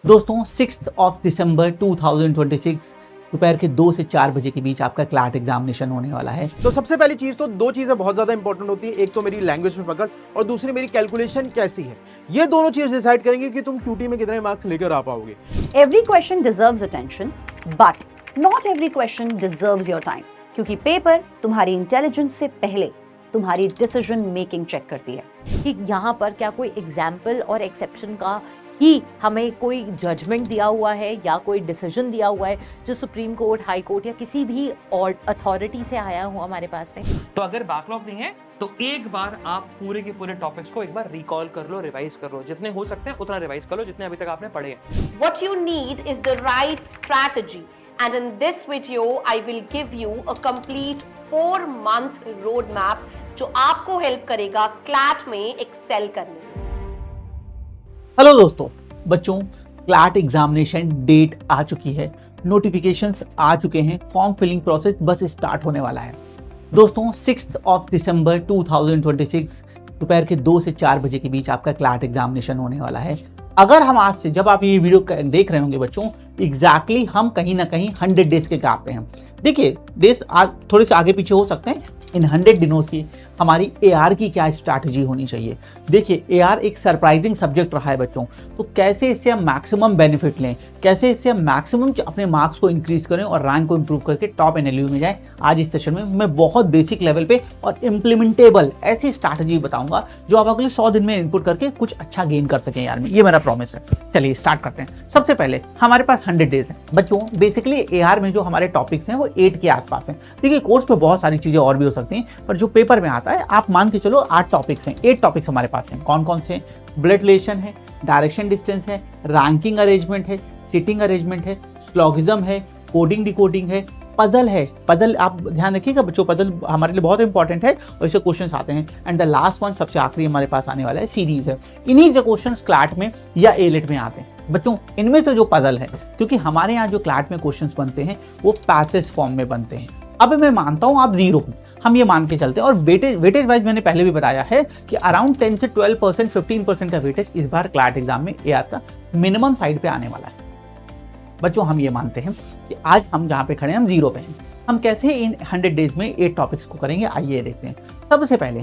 दोस्तों 6 दिसंबर 2026 दोपहर के 2 से 4 बजे के बीच आपका क्लैट एग्जामिनेशन होने वाला है। तो सबसे पहली चीज तो दो चीजें बहुत ज्यादा इंपॉर्टेंट होती है, एक तो मेरी लैंग्वेज में पकड़ और दूसरी मेरी कैलकुलेशन कैसी है। ये दोनों चीज डिसाइड करेंगे कि तुम क्यूटी में कितने मार्क्स लेकर आ पाओगे। Every question deserves attention, but not every question deserves your time. क्योंकि पेपर तुम्हारी इंटेलिजेंस से पहले तुम्हारी डिसीजन मेकिंग चेक करती है कि यहाँ पर क्या कोई एग्जाम्पल और एक्सेप्शन का ही हमें कोई जजमेंट दिया हुआ है या कोई डिसीजन दिया हुआ है जो सुप्रीम कोर्ट, हाई कोर्ट या किसी भी और अथॉरिटी से आया हुआ हमारे पास में। तो अगर बैकलॉग नहीं है तो एक बार आप पूरे के पूरे टॉपिक्स को एक बार रिकॉल कर लो, रिवाइज कर लो, जितने हो सकते हैं उतना रिवाइज कर लो जितने अभी तक आपने पढ़े हैं। What you need is the right strategy, and in this video I will give you a complete 4-month roadmap जो आपको हेल्प करेगा क्लैट में एक्सेल करने में। हेलो दोस्तों, बच्चों क्लैट एग्जामिनेशन डेट आ चुकी है, नोटिफिकेशंस आ चुके हैं, फॉर्म फिलिंग प्रोसेस बस स्टार्ट होने वाला है। दोस्तों 6 दिसंबर 2026 दोपहर के 2 से 4 बजे के बीच आपका क्लैट एग्जामिनेशन होने वाला है। अगर हम आज से, जब आप ये वीडियो देख रहे होंगे बच्चों, एग्जैक्टली हम कहीं ना कहीं 100 डेज के गैप पे हैं। देखिए डेज थोड़े से आगे पीछे हो सकते हैं। इन 100 दिनों की हमारी एआर की क्या स्ट्रैटेजी होनी चाहिए। देखिए एआर एक सरप्राइजिंग सब्जेक्ट रहा है बच्चों, तो कैसे इससे हम मैक्सिमम बेनिफिट लें, कैसे इससे हम मैक्सिमम अपने मार्क्स को इंक्रीज करें और रैंक को इंप्रूव करके टॉप एनएलयू में जाए। आज इस सेशन में मैं बहुत बेसिक लेवल पे और इम्प्लीमेंटेबल ऐसी स्ट्रैटेजी बताऊंगा जो आप अगले 100 दिन में इनपुट करके कुछ अच्छा गेन कर सकें यार में। ये मेरा प्रॉमिस है। चलिए स्टार्ट करते हैं। सबसे पहले हमारे पास 100 डेज हैं बच्चों। बेसिकली एआर में जो हमारे टॉपिक्स हैं वो 8 के आसपास हैं। देखिए कोर्स पे बहुत सारी चीजें और भी हो सकती हैं, पर जो पेपर में आता है आप मान के चलो 8 टॉपिक्स हैं। 8 टॉपिक्स हमारे पास हैं। कौन कौन से? ब्लड रिलेशन है, डायरेक्शन डिस्टेंस है, रैंकिंग अरेंजमेंट है, सीटिंग अरेंजमेंट है, स्लॉगिज्म है, कोडिंग डिकोडिंग है, पजल है। पजल आप ध्यान रखिएगा बच्चों, पजल हमारे लिए बहुत इंपॉर्टेंट है और इससे क्वेश्चंस आते हैं। एंड द लास्ट वन, सबसे आखिरी हमारे पास आने वाला है, सीरीज है। इन्हीं से क्वेश्चंस क्लैट में या एलेट में आते हैं बच्चों। इनमें से जो पजल है, क्योंकि हमारे यहाँ जो क्लैट में क्वेश्चंस बनते हैं वो पैसेज फॉर्म में बनते हैं। अब मैं मानता हूँ आप 0 हो, हम ये मान के चलते हैं। और वेटेज वाइज मैंने पहले भी बताया है कि अराउंड 10 से 12%, 15% का वेटेज इस बार क्लैट एग्जाम में एआर का मिनिमम साइड पे आने वाला है बच्चों। हम ये मानते हैं कि आज हम जहाँ पे खड़े हैं हम 0 पे हैं। हम कैसे इन 100 डेज में 8 टॉपिक्स को करेंगे, आइए देखते हैं।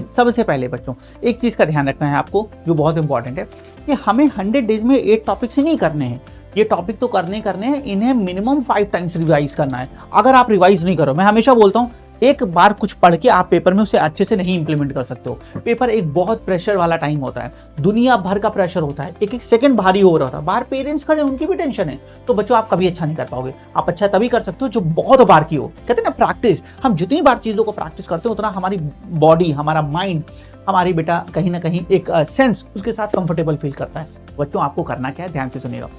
सबसे पहले बच्चों एक चीज़ का ध्यान रखना है आपको जो बहुत इंपॉर्टेंट है कि हमें 100 डेज में 8 टॉपिक्स ही नहीं करने हैं। ये टॉपिक तो करने हैं, इन्हें मिनिमम 5 टाइम्स रिवाइज करना है। अगर आप रिवाइज नहीं करो, मैं हमेशा बोलता हूँ एक बार कुछ पढ़ के आप पेपर में उसे अच्छे से नहीं इंप्लीमेंट कर सकते हो। पेपर एक बहुत प्रेशर वाला टाइम होता है, दुनिया भर का प्रेशर होता है, एक एक सेकंड भारी हो रहा था। बाहर पेरेंट्स खड़े, उनकी भी टेंशन है। तो बच्चों आप कभी अच्छा नहीं कर पाओगे। आप अच्छा तभी कर सकते हो जो बहुत बार की हो। कहते हैं ना प्रैक्टिस, हम जितनी बार चीज़ों को प्रैक्टिस करते हैं उतना हमारी बॉडी, हमारा माइंड, हमारी बेटा कहीं ना कहीं एक सेंस उसके साथ कंफर्टेबल फील करता है। बच्चों आपको करना क्या है, ध्यान से सुनिएगा।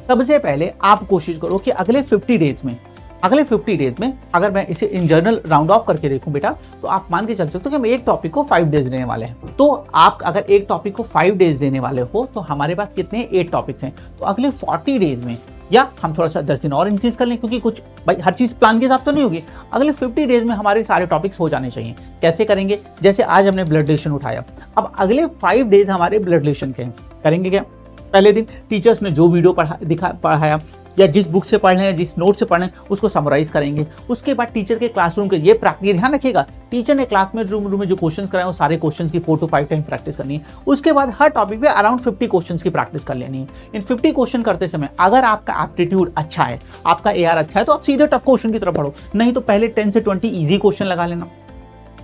सबसे पहले आप कोशिश करो कि अगले 50 डेज में अगर मैं इसे इन जर्नल राउंड ऑफ करके देखूं बेटा, तो आप मान के चल सकते हो कि हम एक टॉपिक को 5 डेज लेने वाले हैं। तो आप अगर एक टॉपिक को 5 डेज लेने वाले हो तो हमारे पास कितने 8 टॉपिक्स हैं। तो अगले 40 डेज में, या हम थोड़ा सा 10 दिन और इंक्रीज कर लें, क्योंकि कुछ भाई हर चीज़ प्लान के हिसाब तो नहीं होगी। अगले 50 डेज में हमारे सारे टॉपिक्स हो जाने चाहिए। कैसे करेंगे? जैसे आज हमने ब्लड रिलेशन उठाया, अब अगले 5 डेज हमारे ब्लड रिलेशन के करेंगे। क्या? पहले दिन टीचर्स ने जो वीडियो पढ़ाया या जिस बुक से पढ़ रहे हैं, जिस नोट से पढ़ रहे हैं, उसको समराइज करेंगे। उसके बाद टीचर के क्लासरूम के ये प्रैक्टिस, ध्यान रखिएगा, टीचर ने क्लास में रूम में जो क्वेश्चंस कराए वो सारे क्वेश्चंस की 4 to 5 टाइम प्रैक्टिस करनी है। उसके बाद हर टॉपिक पे अराउंड 50 क्वेश्चंस की प्रैक्टिस कर लेनी है। इन 50 क्वेश्चन करते समय अगर आपका एप्टीट्यूड अच्छा है, आपका एआर अच्छा है, तो आप सीधे टफ क्वेश्चन की तरफ बढ़ो। नहीं तो पहले 10 से 20 ईजी क्वेश्चन लगा लेना।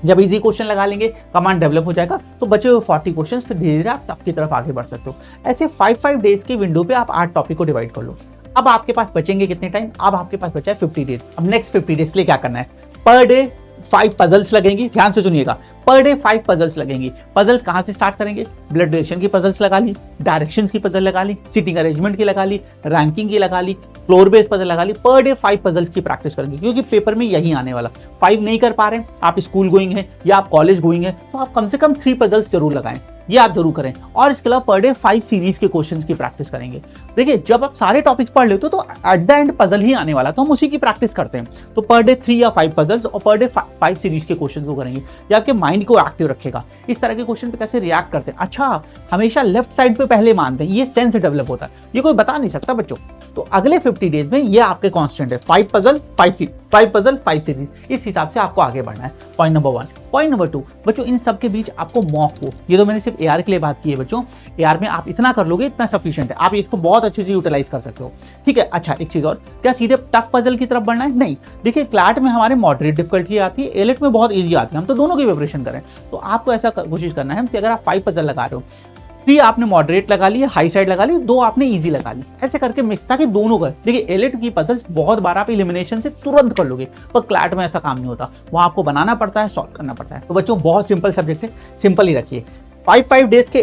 जब इजी क्वेश्चन लगा लेंगे, कमांड डेवलप हो जाएगा, तो बचे हुए 40 क्वेश्चन फिर धीरे धीरे आप टफ की तरफ आगे बढ़ सकते हो। ऐसे 5 डेज की विंडो पे आप 8 टॉपिक को डिवाइड कर लो। अब आपके पास बचेंगे कितने टाइम? अब आपके पास बचा है 50 डेज। अब नेक्स्ट 50 डेज के लिए क्या करना है? पर डे 5 पजल्स लगेंगी। ध्यान से सुनिएगा, पर डे 5 पजल्स लगेंगी। पजल्स कहाँ से स्टार्ट करेंगे? ब्लड रिलेशन की पजल्स लगा ली, डायरेक्शंस की पजल लगा ली, सीटिंग अरेंजमेंट की लगा ली, रैंकिंग की लगा ली, फ्लोर बेस पजल लगा ली। पर डे 5 पजल्स की प्रैक्टिस करेंगे, क्योंकि पेपर में यही आने वाला। 5 नहीं कर पा रहे, आप स्कूल गोइंग है या आप कॉलेज गोइंग है, तो आप कम से कम 3 पजल्स जरूर लगाएं। ये आप जरूर करें। और इसके अलावा पर डे 5 सीरीज के क्वेश्चंस की प्रैक्टिस करेंगे। देखिए जब आप सारे टॉपिक्स पढ़ लेते हो तो एट द एंड पजल ही आने वाला, तो हम उसी की प्रैक्टिस करते हैं। तो पर डे 3 या 5 पजल्स और पर डे 5 सीरीज के क्वेश्चंस को करेंगे। ये आपके माइंड को एक्टिव रखेगा। इस तरह के क्वेश्चन पे कैसे रिएक्ट करते हैं, अच्छा हमेशा लेफ्ट साइड पे पहले मानते हैं, ये सेंस डेवलप होता है, ये कोई बता नहीं सकता बच्चों। तो अगले 50 डेज में ये आपके कांस्टेंट है, 5 पजल 5 सीरीज, इस हिसाब से आपको आगे बढ़ना है। Point number 1। पॉइंट नंबर 2, बच्चों इन सब के बीच आपको मॉक को, ये तो मैंने सिर्फ एआर के लिए बात की है बच्चों, एआर में आप इतना कर लोगे इतना सफिशिएंट है, आप इसको बहुत अच्छे से यूटिलाइज कर सकते हो। ठीक है, अच्छा एक चीज और, क्या सीधे टफ पजल की तरफ बढ़ना है? नहीं, देखिए क्लैट में हमारे मॉडरेट डिफिकल्टी आती है, एलेट में बहुत ईजी आती है, हम तो दोनों की प्रिपरेशन करें। तो आपको ऐसा कोशिश करना है कि अगर आप 5 पजल लगा रहे हो, 3 आपने मॉडरेट लगा ली, हाई साइड लगा ली, 2 आपने इजी लगा ली, ऐसे करके मिक्स, ताकि दोनों का, देखिए एलिट की पजल्स बहुत बार आप एलिमिनेशन से तुरंत कर लोगे, पर क्लैट में ऐसा काम नहीं होता, वहां आपको बनाना पड़ता है, सॉल्व करना पड़ता है। तो बच्चों बहुत सिंपल सब्जेक्ट है, सिंपल ही रखिए। 5 डेज के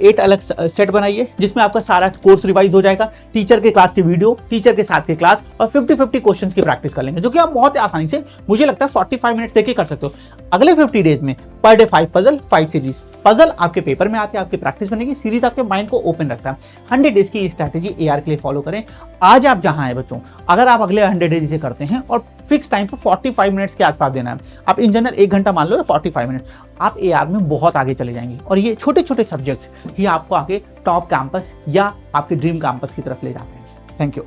8 अलग सेट बनाइए, जिसमें आपका सारा कोर्स रिवाइज हो जाएगा, टीचर के क्लास की वीडियो, टीचर के साथ के क्लास, और 50-50 क्वेश्चंस की प्रैक्टिस कर लेंगे, जो कि आप बहुत आसानी से, मुझे लगता है 45 मिनट्स देके कर सकते हो। अगले 50 डेज में per day 5 puzzle 5 series. Puzzle आपके पेपर में आती है, आपकी प्रैक्टिस बनेगी, सीरीज आपके माइंड को ओपन रखता है। 100 डेज की स्ट्रैटेजी एआर के लिए फॉलो करें। आज आप जहां हैं बच्चों, अगर आप अगले 100 डेज इसे करते हैं और फिक्स टाइम पर 45 मिनट्स के आसपास देना है, आप इन जनरल 1 घंटा मान लो या 45 मिनट, आप एआर में बहुत आगे चले जाएंगे। और ये छोटे छोटे सब्जेक्ट्स ही आपको आगे टॉप कैंपस या आपके ड्रीम कैंपस की तरफ ले जाते हैं। Thank you.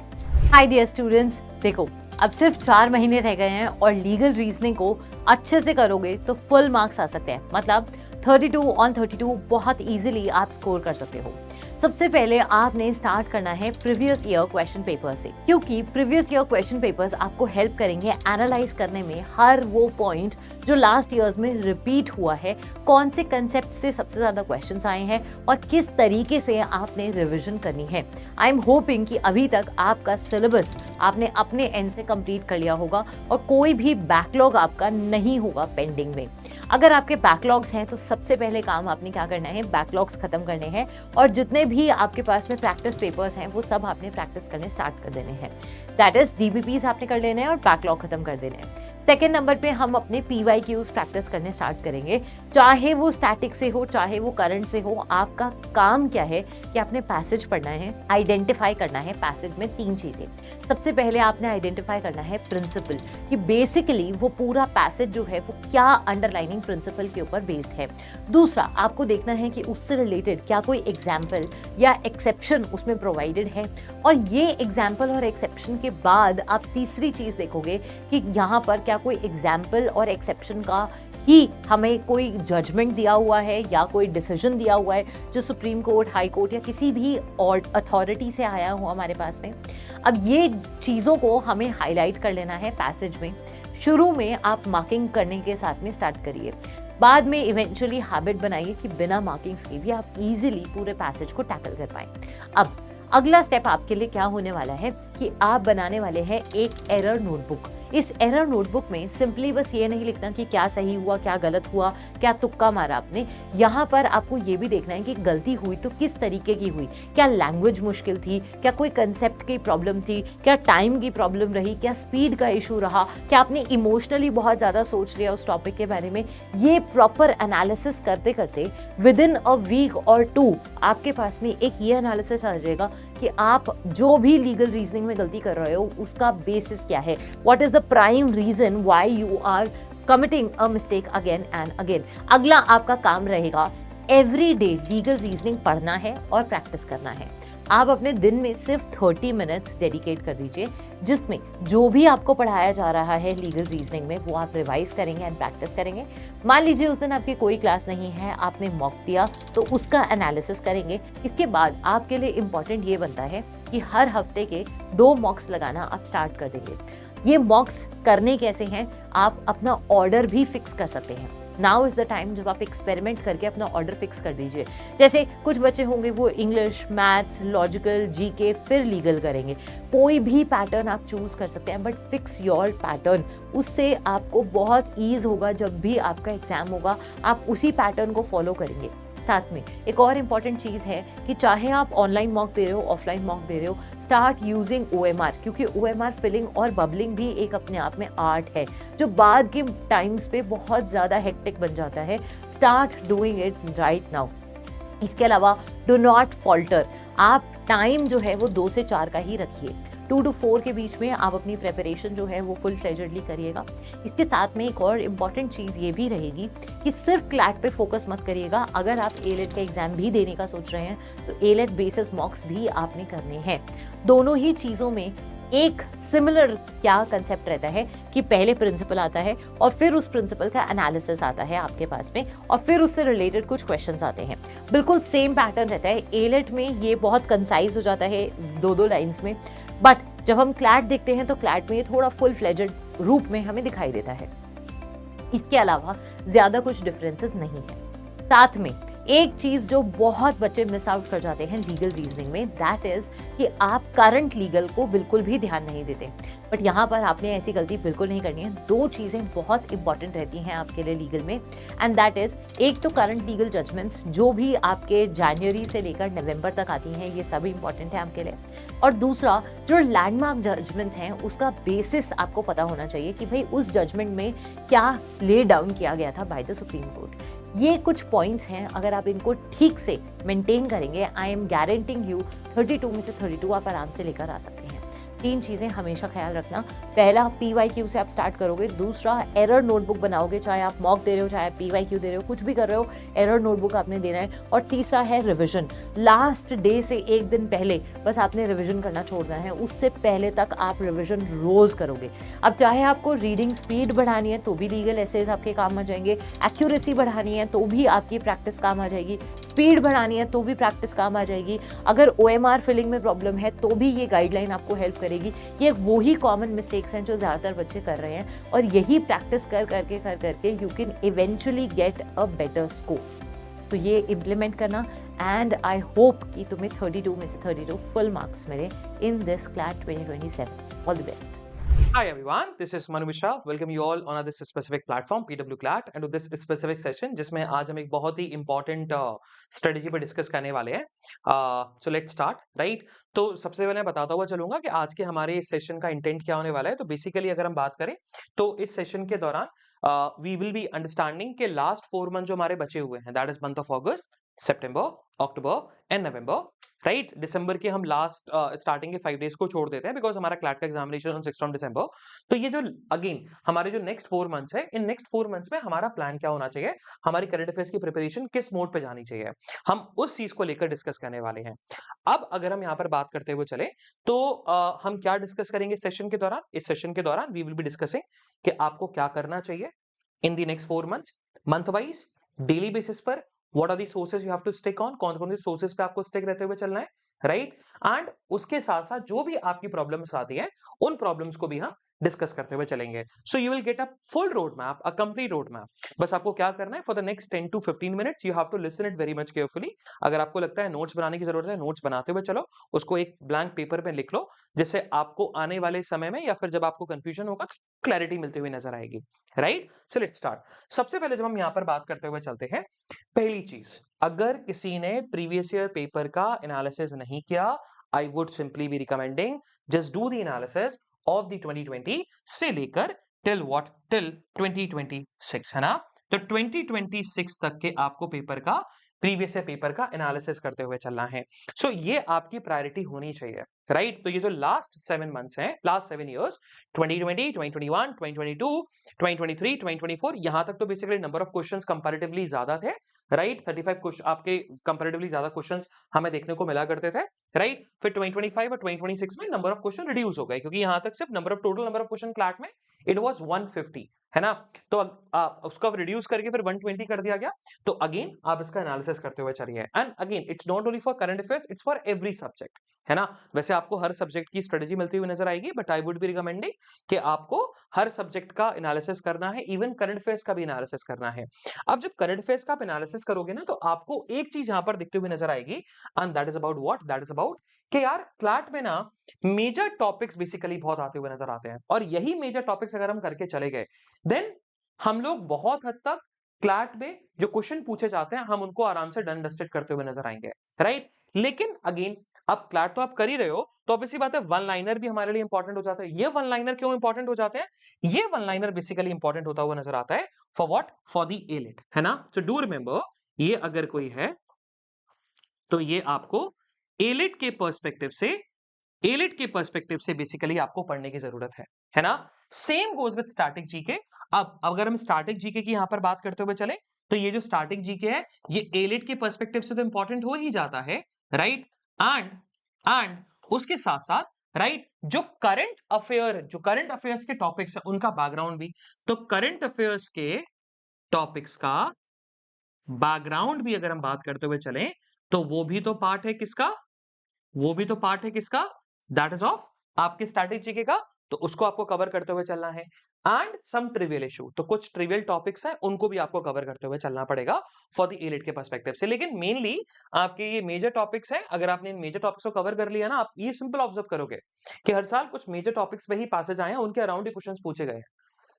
Hi dear students, देखो अब सिर्फ 4 महीने रह गए हैं और लीगल रीजनिंग को अच्छे से करोगे तो फुल मार्क्स आ सकते हैं, मतलब 32 ऑन 32 बहुत इजीली आप स्कोर कर सकते हो। सबसे पहले आपने स्टार्ट करना है प्रीवियस ईयर क्वेश्चन पेपर से, क्योंकि प्रीवियस ईयर क्वेश्चन पेपर्स आपको हेल्प करेंगे एनालाइज करने में हर वो पॉइंट जो लास्ट ईयर्स में रिपीट हुआ है, कौन से कंसेप्ट से सबसे ज्यादा क्वेश्चंस आए हैं और किस तरीके से आपने रिवीजन करनी है। आई एम होपिंग कि अभी तक आपका सिलेबस आपने अपने एंड से कंप्लीट कर लिया होगा और कोई भी बैकलॉग आपका नहीं होगा पेंडिंग में। अगर आपके बैकलॉग्स हैं तो सबसे पहले काम आपने क्या करना है, बैकलॉग्स खत्म करने हैं और जितने भी आपके पास में प्रैक्टिस पेपर्स हैं वो सब आपने प्रैक्टिस करने स्टार्ट कर देने हैं। दैट इज डीबीपीज आपने कर लेने हैं और बैकलॉग खत्म कर देने हैं। सेकेंड नंबर पे हम अपने PYQs प्रैक्टिस करने स्टार्ट करेंगे, चाहे वो स्टैटिक से हो चाहे वो करंट से हो। आपका काम क्या है कि आपने पैसेज पढ़ना है, आइडेंटिफाई करना है पैसेज में 3 चीजें। सबसे पहले आपने आइडेंटिफाई करना है प्रिंसिपल, कि बेसिकली वो पूरा पैसेज जो है वो क्या अंडरलाइनिंग प्रिंसिपल के ऊपर बेस्ड है। दूसरा आपको देखना है कि उससे रिलेटेड क्या कोई एग्जाम्पल या एक्सेप्शन उसमें प्रोवाइडेड है, और ये एग्जाम्पल और एक्सेप्शन के बाद आप तीसरी चीज देखोगे कि यहाँ पर क्या कोई एग्जाम्पल और एक्सेप्शन का ही हमें कोई जजमेंट दिया हुआ है या कोई डिसीजन दिया हुआ है जो सुप्रीम कोर्ट, हाई कोर्ट या किसी भी और अथॉरिटी से आया हुआ हमारे पास में। अब ये चीज़ों को हमें हाईलाइट कर लेना है पैसेज में। शुरू में आप मार्किंग करने के साथ में स्टार्ट करिए, बाद में इवेंचुअली हैबिट बनाइए कि बिना मार्किंग्स के भी आप इजीली पूरे पैसेज को टैकल कर पाएं। अब अगला स्टेप आपके लिए क्या होने वाला है कि आप बनाने वाले हैं एक एरर नोटबुक। इस एरर नोटबुक में सिंपली बस ये नहीं लिखना कि क्या सही हुआ, क्या गलत हुआ, क्या तुक्का मारा आपने। यहाँ पर आपको ये भी देखना है कि गलती हुई तो किस तरीके की हुई, क्या लैंग्वेज मुश्किल थी, क्या कोई कंसेप्ट की प्रॉब्लम थी, क्या टाइम की प्रॉब्लम रही, क्या स्पीड का इशू रहा, क्या आपने इमोशनली बहुत ज़्यादा सोच लिया उस टॉपिक के बारे में। ये प्रॉपर एनालिसिस करते करते विद इन अ वीक और 2 आपके पास में एक ये एनालिसिस आ जाएगा कि आप जो भी लीगल रीजनिंग में गलती कर रहे हो उसका बेसिस क्या है, what is the prime reason why you are committing a mistake again and again. अगला आपका काम रहेगा एवरी डे लीगल रीजनिंग पढ़ना है और प्रैक्टिस करना है। आप अपने दिन में सिर्फ 30 मिनट्स डेडिकेट कर दीजिए, जिसमें जो भी आपको पढ़ाया जा रहा है लीगल रीजनिंग में वो आप रिवाइज करेंगे एंड प्रैक्टिस करेंगे। मान लीजिए उस दिन आपकी कोई क्लास नहीं है, आपने मॉक दिया तो उसका एनालिसिस करेंगे। इसके बाद आपके लिए इम्पॉर्टेंट ये बनता है कि हर हफ्ते के 2 मॉक्स लगाना आप स्टार्ट कर देंगे। ये मॉक्स करने कैसे हैं, आप अपना ऑर्डर भी फिक्स कर सकते हैं। नाउ इज़ द टाइम जब आप एक्सपेरिमेंट करके अपना ऑर्डर फिक्स कर दीजिए। जैसे कुछ बच्चे होंगे वो इंग्लिश, मैथ्स, लॉजिकल, जीके फिर लीगल करेंगे। कोई भी पैटर्न आप चूज़ कर सकते हैं, बट फिक्स योर पैटर्न। उससे आपको बहुत ईज होगा, जब भी आपका एग्जाम होगा आप उसी पैटर्न को फॉलो करेंगे। साथ में एक और इम्पॉर्टेंट चीज़ है कि चाहे आप ऑनलाइन मॉक दे रहे हो, ऑफलाइन मॉक दे रहे हो, स्टार्ट यूजिंग OMR, क्योंकि OMR फिलिंग और बबलिंग भी एक अपने आप में आर्ट है जो बाद के टाइम्स पे बहुत ज़्यादा हेक्टिक बन जाता है। Start doing it right now. इसके अलावा डू नॉट फॉल्टर, आप टाइम जो है वो 2 से 4 का ही रखिए। 2 to 4 के बीच में आप अपनी प्रेपरेशन जो है वो फुल फ्लेजेडली करिएगा। इसके साथ में एक और इम्पॉर्टेंट चीज़ ये भी रहेगी कि सिर्फ क्लैट पे फोकस मत करिएगा। अगर आप एलेट का एग्जाम भी देने का सोच रहे हैं तो एलेट बेसिस मॉक्स भी आपने करने हैं। दोनों ही चीज़ों में एक सिमिलर क्या कंसेप्ट रहता है कि पहले प्रिंसिपल आता है और फिर उस प्रिंसिपल का एनालिसिस आता है आपके पास में और फिर उससे रिलेटेड कुछ क्वेश्चंस आते हैं। बिल्कुल सेम पैटर्न रहता है। एलेट में ये बहुत कंसाइज हो जाता है 2-2 लाइंस में, बट जब हम क्लैट देखते हैं तो क्लैट में ये थोड़ा फुल फ्लेजेड रूप में हमें दिखाई देता है। इसके अलावा ज्यादा कुछ डिफरेंसेस नहीं है। साथ में एक चीज जो बहुत बच्चे मिस आउट कर जाते हैं लीगल रीजनिंग में, दैट इज कि आप करंट लीगल को बिल्कुल भी ध्यान नहीं देते। बट यहाँ पर आपने ऐसी गलती बिल्कुल नहीं करनी है। 2 चीजें बहुत इंपॉर्टेंट रहती हैं आपके लिए लीगल में, एंड दैट इज एक तो करंट लीगल जजमेंट्स जो भी आपके जनवरी से लेकर नवंबर तक आती हैं, ये सब इंपॉर्टेंट है आपके लिए। और दूसरा जो लैंडमार्क जजमेंट्स हैं उसका बेसिस आपको पता होना चाहिए कि भाई उस जजमेंट में क्या ले डाउन किया गया था बाय द सुप्रीम कोर्ट। ये कुछ पॉइंट्स हैं, अगर आप इनको ठीक से मेंटेन करेंगे, आई एम गारंटिंग यू 32 में से 32 आप आराम से लेकर आ सकते हैं। 3 चीज़ें हमेशा ख्याल रखना। पहला, PYQ से आप स्टार्ट करोगे। दूसरा, एरर नोटबुक बनाओगे, चाहे आप मॉक दे रहे हो, चाहे आप PYQ दे रहे हो, कुछ भी कर रहे हो, एरर नोटबुक आपने देना है। और तीसरा है रिविजन। लास्ट डे से 1 दिन पहले बस आपने रिविजन करना छोड़ना है, उससे पहले तक आप रिविजन रोज करोगे। अब चाहे आपको रीडिंग स्पीड बढ़ानी है तो भी लीगल एसेज आपके काम आ जाएंगे, एक्यूरेसी बढ़ानी है तो भी आपकी प्रैक्टिस काम आ जाएगी, स्पीड बढ़ानी है तो भी प्रैक्टिस काम आ जाएगी, अगर OMR फिलिंग में प्रॉब्लम है तो भी ये गाइडलाइन आपको हेल्प करेगी। ये वही कॉमन मिस्टेक्स हैं जो ज़्यादातर बच्चे कर रहे हैं, और यही प्रैक्टिस कर करके you can eventually get a better score. तो ये इम्प्लीमेंट करना, एंड आई होप कि तुम्हें 32 में से 32 फुल मार्क्स मिले in this CLAT 2027। All the best. Hi everyone, this is Manu Mishra. Welcome you all on this specific platform PW CLAT and to this specific session जिसमें आज हम एक बहुत ही important strategy पर डिस्कस करने वाले हैं। So let's start, right? तो सबसे पहले बताता हुआ चलूंगा कि आज के हमारे इस सेशन का इंटेंट क्या होने वाला है। तो बेसिकली अगर हम बात करें तो इस सेशन के दौरान वी विल बी अंडरस्टैंडिंग के लास्ट 4 मंथ जो हमारे बचे हुए हैं, that is month of August, September, October and November, right. दिसंबर के हम लास्ट स्टार्टिंग के 5 डेज को छोड़ देते हैं बिकॉज हमारा क्लैट का एग्जामिनेशन ऑन 6 दिसंबर। तो ये जो अगेन हमारे जो नेक्स्ट 4 मंथ्स है, इन नेक्स्ट 4 मंथ्स में हमारा प्लान क्या होना चाहिए, हमारी करंट अफेयर्स की प्रिपरेशन किस मोड पे जानी चाहिए, हम उस चीज को लेकर डिस्कस करने वाले हैं। अब अगर हम यहाँ पर बात करते हुए चले तो हम क्या डिस्कस करेंगे सेशन के दौरान। इस सेशन के दौरान वी विल बी डिस्कसिंग कि आपको क्या करना चाहिए in the next 4 months, month wise, daily basis पर, what are the sources you have to stick on, कौन कौन से सोर्सेज पे आपको स्टिक रहते हुए चलना है, राइट। एंड उसके साथ साथ जो भी आपकी प्रॉब्लम्स आती हैं उन प्रॉब्लम्स को भी हम डिस्कस करते हुए चलेंगे। So you will get a full road map, a complete road map. बस आपको क्या करना है, for the next 10 to 15 minutes you have to listen it very much carefully. अगर आपको लगता है नोट्स बनाने की जरूरत है, नोट्स बनाते हुए चलो, उसको एक ब्लैंक पेपर पे लिख लो, जिससे आपको आने वाले समय में या फिर जब आपको कंफ्यूजन होगा तो क्लैरिटी मिलती हुई नजर आएगी, राइट। So let's start. सबसे पहले जब हम यहाँ पर बात करते हुए चलते हैं, पहली चीज, अगर किसी ने प्रीवियस ईयर पेपर का एनालिसिस नहीं किया, I would simply be recommending just do the analysis of the 2020 से लेकर till what, till 2026, है ना। तो 2026 तक के आपको पेपर का, प्रीवियस ईयर पेपर का एनालिसिस करते हुए चलना है। सो ये आपकी प्रायोरिटी होनी चाहिए, राइट। तो ये जो लास्ट 7 मंथ्स हैं, लास्ट 7 इयर्स, 2020, 2021, 2022, 2023, 2024, यहां तक तो basically number of questions comparatively ज्यादा थे, राइट। 35 क्वेश्चन आपके कंपैरेटिवली ज्यादा क्वेश्चंस हमें देखने को मिला करते थे, राइट। फिर 2025 और 2026 में नंबर ऑफ क्वेश्चन रिड्यूस हो गए, क्योंकि यहां तक सिर्फ total number of question CLAT में इट वाज 150, है ना। तो उसका रिड्यूस करके फिर 120 कर दिया गया। तो अगेन आप इसका एनालिसिस करते हुए चलिए, and again it's not only for current affairs, it's for every subject, है ना। वैसे आपको हर सब्जेक्ट की स्ट्रेटजी मिलती हुई नजर आएगी, but I would be recommending कि आपको हर सब्जेक्ट का एनालिसिस करना है, इवन करंट अफेयर्स का भी एनालिसिस करना है। अब जब करंट अफेयर्स का आप एनालिसिस करोगे ना, तो आपको एक चीज यहां पर दिखते हुए नजर आएगी, and that is about what, that is about कि यार क्लैट में ना मेजर टॉपिक्स बेसिकली बहुत आते हुए नजर आते हैं, और यही मेजर टॉपिक्स अगर हम करके चले गए, देन हम लोग बहुत हद तक क्लैट में जो क्वेश्चन पूछे जाते हैं हम उनको आराम से डन डस्टेड करते हुए नजर आएंगे, राइट। लेकिन अगेन अब क्लैट तो आप कर ही रहे हो, तो ऑब्वियसली बात है वन लाइनर भी हमारे लिए इंपॉर्टेंट हो जाता है। ये वन लाइनर क्यों इंपॉर्टेंट हो जाते हैं, ये वन लाइनर बेसिकली इंपॉर्टेंट होता हुआ नजर आता है for what, for the elite, है ना। सो डू रिमेंबर, ये अगर कोई है तो ये आपको एलिट के पर्सपेक्टिव से बेसिकली आपको पढ़ने की जरूरत है ना। Same goes with static GK. अब अगर हम स्टैटिक जीके की यहां पर बात करते हुए चले तो ये जो स्टैटिक जीके है ये एलिट के पर्सपेक्टिव से तो इंपॉर्टेंट हो ही जाता है, राइट। एंड उसके साथ साथ राइट जो करंट अफेयर्स के टॉपिक्स है उनका बैकग्राउंड भी। तो करंट अफेयर्स के टॉपिक्स का बैकग्राउंड भी अगर हम बात करते हुए चलें तो वो भी तो पार्ट है किसका, दैट इज ऑफ आपके स्टैटिक जीके का। तो उसको आपको कवर करते हुए चलना है। एंड सम ट्रिवियल इशू, तो कुछ ट्रिवियल टॉपिक्स हैं उनको भी आपको कवर करते हुए चलना पड़ेगा फॉर द एलिट के पर्सपेक्टिव से। लेकिन मेनली आपके ये मेजर टॉपिक्स हैं, अगर आपने इन मेजर टॉपिक्स को कवर कर लिया ना, आप ये सिंपल ऑब्जर्व करोगे कि हर साल कुछ मेजर टॉपिक्स पे ही पैसेज आए हैं, उनके अराउंड ही क्वेश्चंस पूछे गए हैं,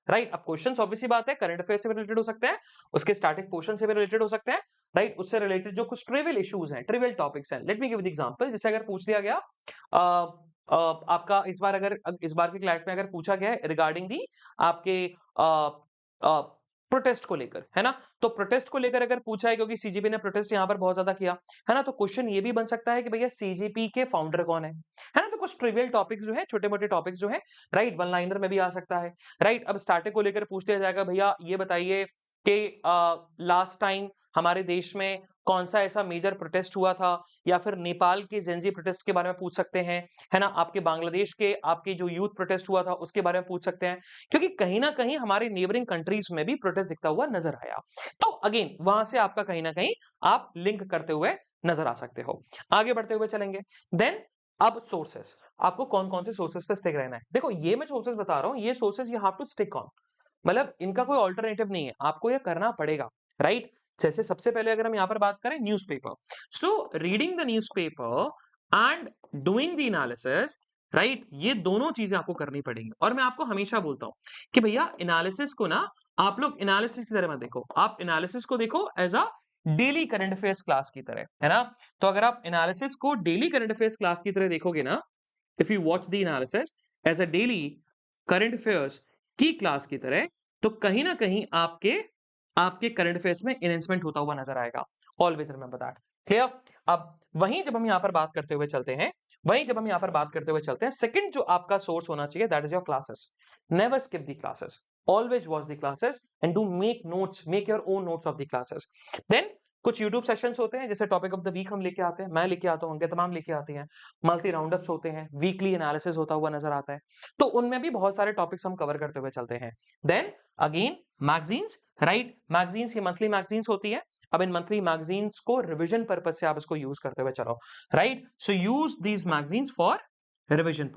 राइट। अब क्वेश्चंस ऑब्वियसली बात है करंट अफेयर से भी रिलेटेड हो सकते हैं, उसके स्टैटिक पोर्शन से भी रिलेटेड हो सकते हैं, राइट। उससे रिलेटेड जो कुछ ट्रिवियल इश्यूज हैं, ट्रिवियल टॉपिक्स हैं, let me give the example. जैसे अगर पूछ लिया गया आपका इस बार के क्लैट में अगर पूछा गया है रिगार्डिंग दी आपके प्रोटेस्ट को लेकर, है ना। तो प्रोटेस्ट को लेकर अगर पूछा है क्योंकि सीजीपी ने प्रोटेस्ट यहां पर बहुत ज्यादा किया है ना, तो क्वेश्चन ये भी बन सकता है कि भैया सीजीपी के फाउंडर कौन है ना। तो कुछ ट्रिवियल टॉपिक्स जो है, छोटे मोटे टॉपिक्स जो है, राइट, वन लाइनर में भी आ सकता है, राइट। अब स्टैटिक को लेकर पूछ लिया जाएगा भैया ये बताइए कि लास्ट टाइम हमारे देश में कौन सा ऐसा मेजर प्रोटेस्ट हुआ था, या फिर नेपाल के जेनजी प्रोटेस्ट के बारे में पूछ सकते हैं, है ना। आपके बांग्लादेश के आपके जो यूथ प्रोटेस्ट हुआ था उसके बारे में पूछ सकते हैं, क्योंकि कहीं ना कहीं हमारे नेबरिंग कंट्रीज में भी प्रोटेस्ट दिखता हुआ नजर आया। तो अगेन वहां से आपका कहीं ना कहीं आप लिंक करते हुए नजर आ सकते हो। आगे बढ़ते हुए चलेंगे। देन अब सोर्सेस, आपको कौन कौन से सोर्सेस पे स्टिक रहना है। देखो ये मैं सोर्सेस बता रहा हूं, ये sources you have to stick on, मतलब इनका कोई ऑल्टरनेटिव नहीं है, आपको ये करना पड़ेगा, राइट। जैसे सबसे पहले अगर हम यहां पर बात करें newspaper, so reading the newspaper and doing the analysis, right, ये दोनों चीजें आपको करनी पड़ेंगी। और मैं आपको हमेशा बोलता हूं कि भैया एनालिसिस को ना आप लोग एनालिसिस की तरह मत देखो, आप एनालिसिस को देखो as a daily current affairs class की तरह, है ना। तो अगर आप एनालिसिस को डेली करंट अफेयर्स क्लास की तरह देखोगे ना, if you watch the analysis as a daily current affairs की क्लास की तरह, तो कहीं ना कहीं आपके करंट अफेयर्स में एनहेंसमेंट होता हुआ नजर आएगा। Always remember that, clear. अब वहीं जब हम यहां पर बात करते हुए चलते हैं, सेकंड जो आपका सोर्स होना चाहिए that is your classes. Never skip the classes, always watch the classes and do make notes, make your own notes of the classes. Then कुछ यूट्यूब सेशंस होते हैं, जैसे टॉपिक ऑफ द वीक हम लेके आते हैं, मैं लेके आता हूं, उनके तमाम लेके आते हैं, मल्टी राउंडअप्स होते हैं, वीकली एनालिसिस होता हुआ नजर आता है, तो उनमें भी बहुत सारे टॉपिक्स हम कवर करते हुए चलते हैं। Then again magazines, right, magazines ये मंथली मैगजीन्स होती है। अब इन मंथली मैगजीन्स को रिवीजन पर्पज से आप इसको यूज करते हुए चलो, right. So use these magazines for revision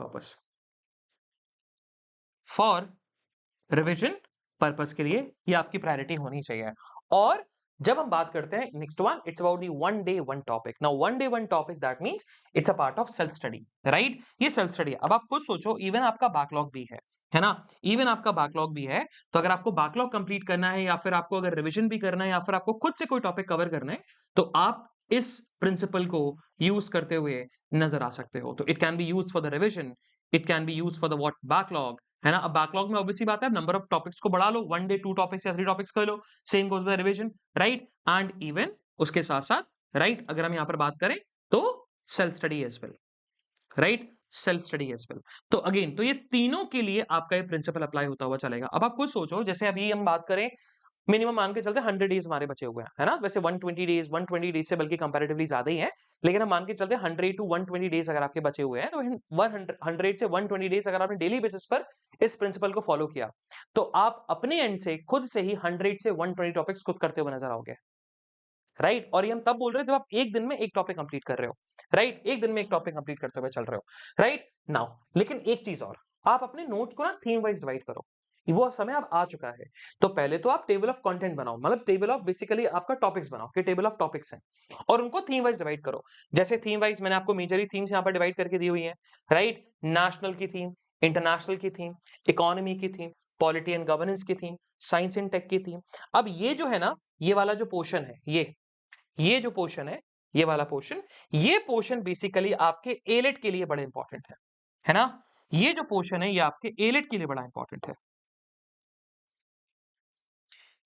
purpose, के लिए ये आपकी प्रायोरिटी होनी चाहिए। और जब हम बात करते हैं next one, it's about the one day one topic. Now one day one topic that means it's a part of self study, right. ये सेल्फ स्टडी है। अब आप खुद सोचो, इवन आपका बैकलॉग भी है ना, इवन आपका बैकलॉग भी है, तो अगर आपको बैकलॉग कंप्लीट करना है, या फिर आपको अगर रिवीजन भी करना है, या फिर आपको खुद से कोई टॉपिक कवर करना है, तो आप इस प्रिंसिपल को यूज करते हुए नजर आ सकते हो। तो it can be use for the revision, it can be use for the what backlog, है ना। अब बैकलॉग में ऑब्वियसली बात है, नंबर ऑफ टॉपिक्स को बढ़ा लो, वन डे 2 टॉपिक्स या 3 टॉपिक्स कर लो, same goes with revision, right. And even उसके साथ साथ, राइट, अगर हम यहां पर बात करें तो self study as well, right, self study as well. तो अगेन तो ये तीनों के लिए आपका ये प्रिंसिपल अप्लाई होता हुआ चलेगा। अब आप खुद सोचो, जैसे अभी हम बात करें मिनिमम मान के चलते 100 डेज हमारे बचे हुए हैं, है ना। वैसे 120 डेज से बल्कि कंपैरेटिवली ज्यादा ही है, लेकिन हम मान के चलते 100 to 120 डेज अगर आपके बचे हुए हैं, तो 100 से 120 डेज अगर आपने डेली बेसिस पर इस प्रिंसिपल को फॉलो किया, तो आप अपने एंड से खुद से ही 100 से 120 टॉपिक्स खुद करते हुए नजर आओगे, राइट। और ये हम तब बोल रहे हैं जब आप एक दिन में एक टॉपिक कंप्लीट कर रहे हो, राइट, एक दिन में एक टॉपिक कंप्लीट करते हुए चल रहे हो, राइट। नाउ लेकिन एक चीज और, आप अपने नोट्स को ना थीम वाइज डिवाइड करो, वो समय अब आ चुका है। तो पहले तो आप टेबल ऑफ कंटेंट बनाओ, मतलब टेबल ऑफ बेसिकली आपका टॉपिक्स बनाओ कि टेबल ऑफ टॉपिक्स हैं, और उनको थीम वाइज डिवाइड करो। जैसे थीम वाइज मैंने आपको मेजरली थीम्स यहां पर डिवाइड करके दी हुई है, राइट। नेशनल की थीम, इंटरनेशनल की थीम, इकोनॉमी की थीम, पॉलिटी एंड गवर्नेंस की थीम, साइंस एंड टेक की थीम। अब ये जो है ना, ये वाला जो पोर्शन है, ये जो पोर्शन है, ये वाला पोर्शन, ये पोर्शन बेसिकली आपके एलिट के लिए बड़ा इंपॉर्टेंट है ना। ये जो पोर्शन है ये आपके एलिट के लिए बड़ा इंपॉर्टेंट है।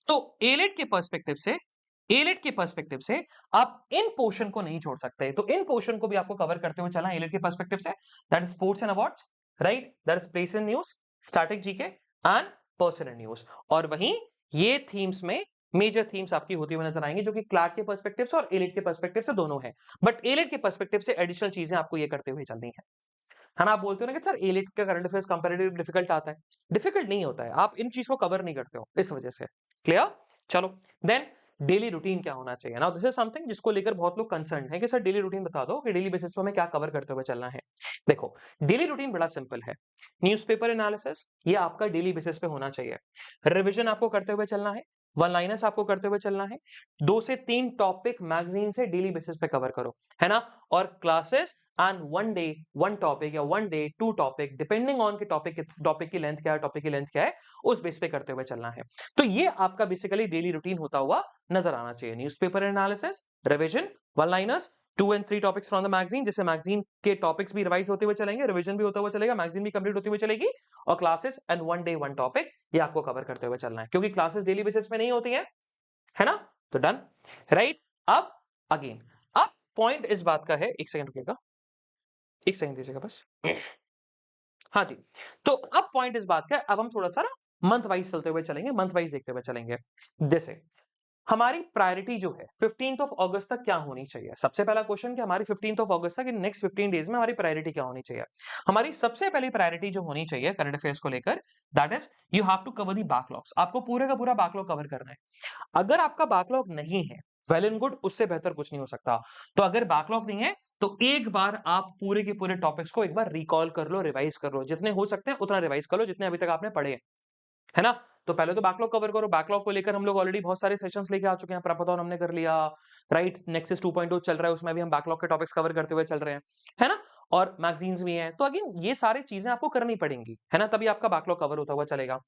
तो एलिट के पर्सपेक्टिव से एलिट के पर्सपेक्टिव से आप इन पोर्शन को नहीं छोड़ सकते, तो इन पोर्शन को भी आपको कवर करते हुए चलना एलिट के पर्सपेक्टिव से, that is sports and awards, right, that is place in news, static GK and person in news. और वहीं ये थीम्स में मेजर थीम्स आपकी होती हुई नजर आएंगी जो कि क्लैट के पर्सपेक्टिव से और एलिट के पर्सपेक्टिव से दोनों है, बट एलिट के पर्सपेक्टिव से एडिशनल चीजें आपको ये करते हुए चलनी है ना। आप बोलते हो ना कि सर एलिट का करंट अफेयर्स कंपैरेटिवली डिफिकल्ट आता है, डिफिकल्ट नहीं होता है, आप इन चीज को कवर नहीं करते हो इस वजह से। क्लियर? चलो देन डेली रूटीन क्या होना चाहिए। नाउ दिस इज समथिंग जिसको लेकर बहुत लोग कंसर्न है कि सर डेली रूटीन बता दो कि डेली बेसिस पर हमें क्या कवर करते हुए चलना है। देखो डेली रूटीन बड़ा सिंपल है, न्यूज़पेपर एनालिसिस ये आपका डेली बेसिस पे होना चाहिए, रिवीजन आपको करते हुए चलना है, वन लाइनर्स आपको करते हुए चलना है, 2 से 3 टॉपिक मैगजीन से डेली बेसिस पे कवर करो, है ना। और classes and one day one topic या one day two topic depending on के टॉपिक की लेंथ क्या है, टॉपिक की लेंथ क्या है, उस बेस पे करते हुए चलना है। तो ये आपका बेसिकली डेली रूटीन होता हुआ नजर आना चाहिए, newspaper analysis, revision, one liners, 2 and 3 topics from the magazine, जिससे मैगजीन के टॉपिक्स भी रिवाइज होते हुए चलेंगे, रिवीजन भी होता हुआ चलेगा, मैगजीन भी कंप्लीट होती हुई चलेगी, और classes and one day one topic ये आपको कवर करते हुए चलना है, क्योंकि क्लासेस डेली बेसिस पे नहीं होती है ना। तो डन, राइट। अब अगेन अब पॉइंट इस बात का है, एक सेकंड रुकिएगा, एक सेकंड दीजिएगा बस। हाँ जी, तो अब पॉइंट इस बात का है, अब हम थोड़ा सा ना मंथ वाइज चलते हुए चलेंगे, मंथ वाइज देखते हुए चलेंगे। जैसे हमारी प्रायोरिटी जो है 15th ऑफ अगस्त तक क्या होनी चाहिए। सबसे पहला क्वेश्चन कि हमारी 15th ऑफ अगस्त तक नेक्स्ट 15 डेज में हमारी प्रायोरिटी क्या होनी चाहिए। हमारी सबसे पहली प्रायोरिटी जो होनी चाहिए करंट अफेयर्स को लेकर, that is you have to cover the backlogs. आपको पूरे का पूरा बैकलॉग कवर करना है। अगर आपका बैकलॉग नहीं है, वेल एंड गुड, उससे बेहतर कुछ नहीं हो सकता। तो अगर बैकलॉग नहीं है तो एक बार आप पूरे के पूरे टॉपिक्स को एक बार रिकॉल कर लो, रिवाइज कर लो, जितने हो सकते हैं उतना रिवाइज कर लो, जितने अभी तक आपने पढ़े, है ना। तो पहले तो बैकलॉग कवर करो। बैकलॉग को लेकर हम लोग ऑलरेडी बहुत सारे सेशंस लेके आ चुके हैं, प्रपथॉन हमने कर लिया, राइट, नेक्सस 2.0 चल रहा है, उसमें भी हम बैकलॉग के टॉपिक्स कवर करते हुए चल रहे हैं, है ना। और मैगजीन्स भी हैं, तो अगेन ये सारी चीजें आपको करनी पड़ेंगी, है ना, तभी आपका बैकलॉग कवर होता हुआ चलेगा।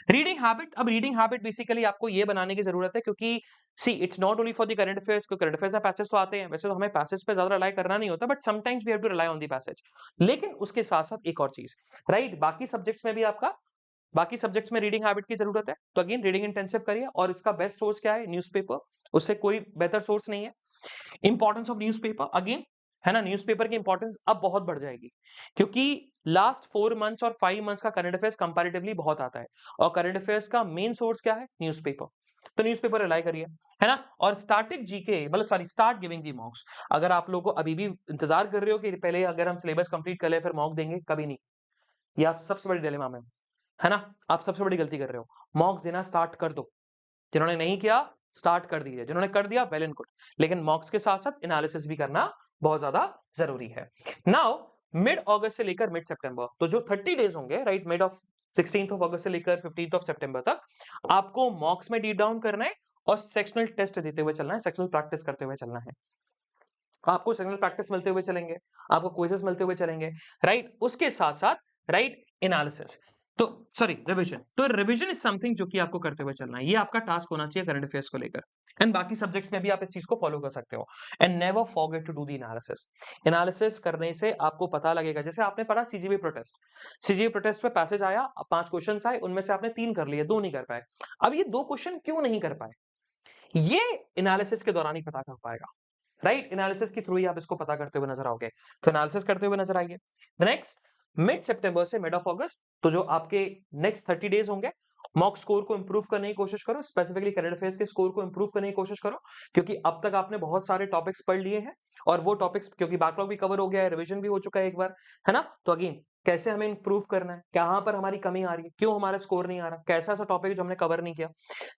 रीडिंग हैबिट, अब रीडिंग हैबिट बेसिकली आपको ये बनाने की जरूरत है, क्योंकि see it's not only for the current affairs, क्योंकि करंट अफेयर्स में पैसेज तो आते हैं, वैसे तो हमें पैसेज पे ज्यादा रिलाई करना नहीं होता, but sometimes we have to rely on the passage. लेकिन उसके साथ साथ एक और चीज, राइट, बाकी सब्जेक्ट्स में भी आपका बाकी सब्जेक्ट्स में रीडिंग हैबिट की जरूरत है, तो अगेन रीडिंग इंटेंसिव करिए। और इसका बेस्ट सोर्स क्या है? न्यूज़पेपर, उससे कोई बेहतर सोर्स नहीं है। इंपॉर्टेंस ऑफ न्यूज़पेपर, अगेन, है ना, न्यूज़पेपर की इंपॉर्टेंस अब बहुत बढ़ जाएगी, क्योंकि लास्ट 4 मंथ्स और 5 मंथ्स का करंट अफेयर्स कंपैरेटिवली बहुत आता है, और करंट अफेयर्स का मेन सोर्स क्या है? न्यूज़पेपर। तो न्यूज़पेपर रिलाई करिए, है ना। और स्टैटिक जीके, मतलब सॉरी, स्टार्ट गिविंग दी मॉक्स। अगर आप लोगों को अभी भी इंतजार कर रहे हो कि पहले अगर हम सिलेबस कंप्लीट कर ले फिर मॉक देंगे, कभी नहीं, ये आप सबसे बड़ी डिलेमा में, है ना, आप सबसे बड़ी गलती कर रहे हो। मॉक्स देना स्टार्ट कर दो, जिन्होंने नहीं किया स्टार्ट कर दीजिए, जिन्होंने कर दिया वेल एंड गुड, लेकिन मॉक्स के साथ साथ एनालिसिस भी करना बहुत ज्यादा जरूरी है। नाउ मिड अगस्त से लेकर मिड सितंबर, तो जो 30 डेज होंगे, right, mid of 16th of अगस्त से लेकर 15th ऑफ सितंबर तक आपको मॉक्स में डीप डाउन करना है और सेक्शनल टेस्ट देते हुए चलना है, सेक्शनल प्रैक्टिस करते हुए चलना है। आपको सेक्शनल प्रैक्टिस मिलते हुए चलेंगे, आपको क्विजेस मिलते हुए चलेंगे, राइट, उसके साथ साथ, राइट, एनालिसिस, तो सॉरी रिवीजन, तो रिवीजन इज समथिंग जो कि आपको करते हुए चलना है, ये आपका टास्क होना चाहिए करंट अफेयर्स को लेकर। एंड बाकी सब्जेक्ट्स में भी आप इस चीज को फॉलो कर सकते हो। And never forget to do the analysis. Analysis करने से आपको पता लगेगा, जैसे आपने पढ़ा सीजीबी प्रोटेस्ट, सीजीबी प्रोटेस्ट में पैसेज आया, 5 क्वेश्चन आए, उनमें से आपने 3 कर लिए, 2 नहीं कर पाए। अब ये 2 क्वेश्चन क्यों नहीं कर पाए, ये एनालिसिस के दौरान ही पता कर पाएगा, राइट, एनालिसिस के थ्रू ही आप इसको पता करते हुए नजर आओगे, तो एनालिसिस करते हुए नजर आइए। नेक्स्ट मिड सितंबर से मिड ऑफ अगस्त, तो जो आपके नेक्स्ट 30 डेज होंगे, मॉक स्कोर को इंप्रूव करने की कोशिश करो, स्पेसिफिकली करंट अफेयर्स के स्कोर को इंप्रूव करने की कोशिश करो, क्योंकि अब तक आपने बहुत सारे टॉपिक्स पढ़ लिए हैं, और वो टॉपिक्स क्योंकि बैकलॉग भी कवर हो गया है, रिवीजन भी हो चुका है एक बार, है ना। तो अगेन कैसे हमें इंप्रूव करना है, कहां पर हमारी कमी आ रही है, क्यों हमारा स्कोर नहीं आ रहा, कैसा ऐसा टॉपिक है जो हमने कवर नहीं किया,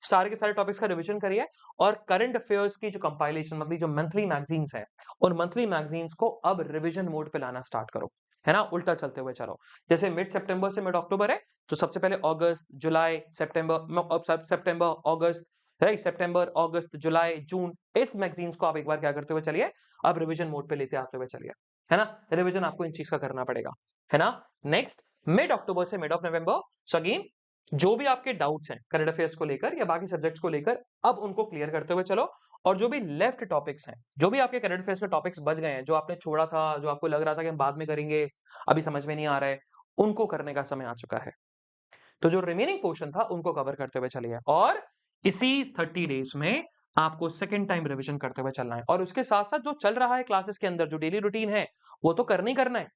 सारे के सारे टॉपिक्स का रिवीजन करिए। और करंट अफेयर्स की जो कंपाइलेशन, मतलब जो मंथली मैगजीन्स है, उन मंथली मैगजीन्स को अब रिवीजन मोड पे लाना स्टार्ट करो, है ना, उल्टा चलते हुए चलो। जैसे मिड सितंबर से मिड अक्टूबर है, तो सबसे पहले अगस्त, जुलाई, सितंबर, अगस्त, राइट, सितंबर, अगस्त, जुलाई, जून, इस मैगजीन्स को आप एक बार क्या करते हुए चलिए, अब रिवीजन मोड पे लेते आते हुए चलिए, है ना। रिवीजन आपको इन चीज का करना पड़ेगा, है ना। नेक्स्ट मिड अक्टूबर से mid of November, so again जो भी आपके डाउट्स हैं करंट अफेयर्स को लेकर या बाकी सब्जेक्ट्स को लेकर, अब उनको क्लियर करते हुए चलो। और जो भी लेफ्ट टॉपिक्स हैं, जो भी आपके करंट अफेयर्स में टॉपिक्स बच गए हैं, जो आपने छोड़ा था, जो आपको लग रहा था कि हम बाद में करेंगे, अभी समझ में नहीं आ रहा है, उनको करने का समय आ चुका है। तो जो रिमेनिंग पोर्शन था उनको कवर करते हुए चलिए, और इसी 30 डेज में आपको सेकंड टाइम रिवीजन करते हुए चलना है, और उसके साथ साथ जो चल रहा है क्लासेस के अंदर, जो डेली रूटीन है, वो तो करनी करना है,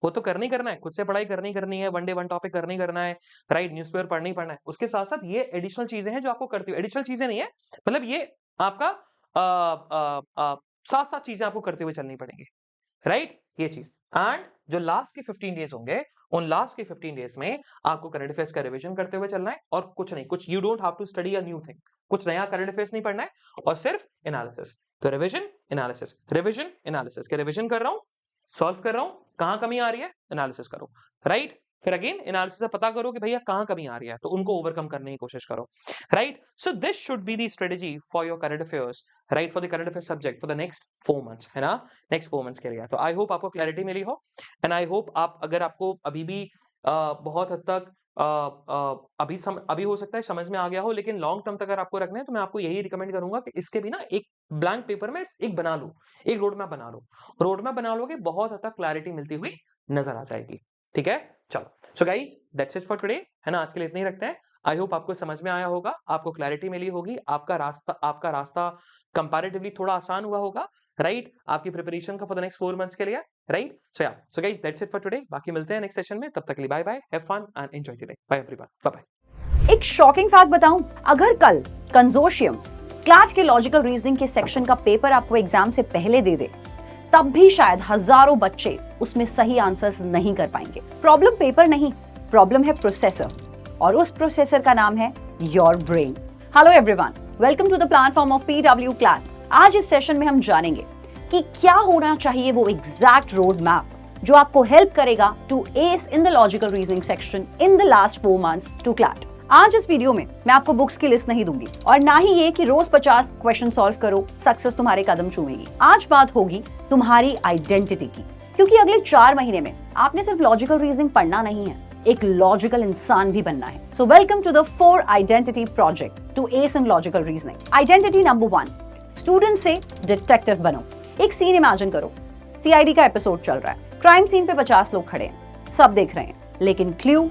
वो तो करनी करना है, खुद से पढ़ाई करनी है, वन डे वन टॉपिक करनी करना है, राइट, न्यूज़पेपर पढ़ना है। उसके साथ साथ ये एडिशनल चीजें हैं जो आपको करती हो, एडिशनल चीजें नहीं है, मतलब ये आपका साथ साथ चीजें आपको करते हुए चलनी पड़ेंगी, राइट, ये चीज। एंड जो लास्ट के 15 डेज होंगे, उन लास्ट के 15 डेज में आपको करंट अफेयर्स का रिवीजन करते हुए चलना है, और कुछ नहीं, कुछ you don't have to study a new thing, कुछ नया करंट अफेयर्स नहीं पढ़ना है, और सिर्फ एनालिसिस। तो रिवीजन एनालिसिस, रिवीजन एनालिसिस के रिवीजन कर रहा हूं, सॉल्व कर रहा हूं, कहां कमी आ रही है एनालिसिस करो, राइट, फिर अगेन एनालिसिस से पता करो कि भैया कहां कमी आ रही है, तो उनको ओवरकम करने की कोशिश करो, right. So this should be the strategy for your current affairs, right, for the current affair subject for the next 4 months, है ना, नेक्स्ट 4 मंथ्स के लिए। तो आई होप आपको क्लैरिटी मिली हो, एंड आई होप आप, अगर आपको अभी भी बहुत हद तक अभी हो सकता है समझ में आ गया हो, लेकिन लॉन्ग टर्म तक अगर आपको रखना है, तो मैं आपको यही रिकमेंड करूंगा कि इसके भी ना एक ब्लैंक पेपर में एक बना लो, एक रोड मैप बना लो, रोड मैप बना लोगे, बहुत हद तक क्लैरिटी मिलती हुई नजर आ जाएगी, ठीक है। चलो, so guys that's it for today, है ना, आज के लिए इतना ही रखते हैं। आई होप आपको समझ में आया होगा, आपको क्लैरिटी मिली होगी, आपका रास्ता कंपैरेटिवली थोड़ा आसान हुआ होगा, राइट, आपकी प्रिपरेशन का फॉर द नेक्स्ट 4 मंथ्स के लिए, right. So guys that's it for today, बाकी मिलते हैं नेक्स्ट सेशन में, तब तक के लिए bye bye, have fun and enjoy today, bye everyone, bye bye. एक शॉकिंग फैक्ट बताऊं, अगर कल कंसोर्शियम क्लैट के लॉजिकल रीजनिंग के सेक्शन का पेपर आपको एग्जाम से पहले दे दे, तब भी शायद हजारों बच्चे उसमें सही आंसर्स नहीं कर पाएंगे। प्रॉब्लम पेपर नहीं, प्रॉब्लम है प्रोसेसर, और उस प्रोसेसर का नाम है your brain. Hello everyone, welcome to the platform of PW CLAT. आज इस सेशन में हम जानेंगे कि क्या होना चाहिए वो एग्जैक्ट रोड मैप जो आपको हेल्प करेगा to ace in the logical reasoning section in the last 4 months to CLAT. आज इस वीडियो में मैं आपको बुक्स की लिस्ट नहीं दूंगी, और ना ही ये कि रोज 50 क्वेश्चन सॉल्व करो, सक्सेस तुम्हारे कदम चूमेगी। आज बात होगी तुम्हारी आइडेंटिटी की, क्योंकि अगले 4 महीने में आपने सिर्फ लॉजिकल रीजनिंग पढ़ना नहीं है, एक लॉजिकल इंसान भी बनना है। So welcome to the 4 identity project to ace in logical reasoning. Identity number 1, student से डिटेक्टिव बनो। एक सीन इमेजिन करो, CID का एपिसोड चल रहा है, क्राइम सीन पे 50 लोग खड़े हैं, सब देख रहे हैं, लेकिन क्लू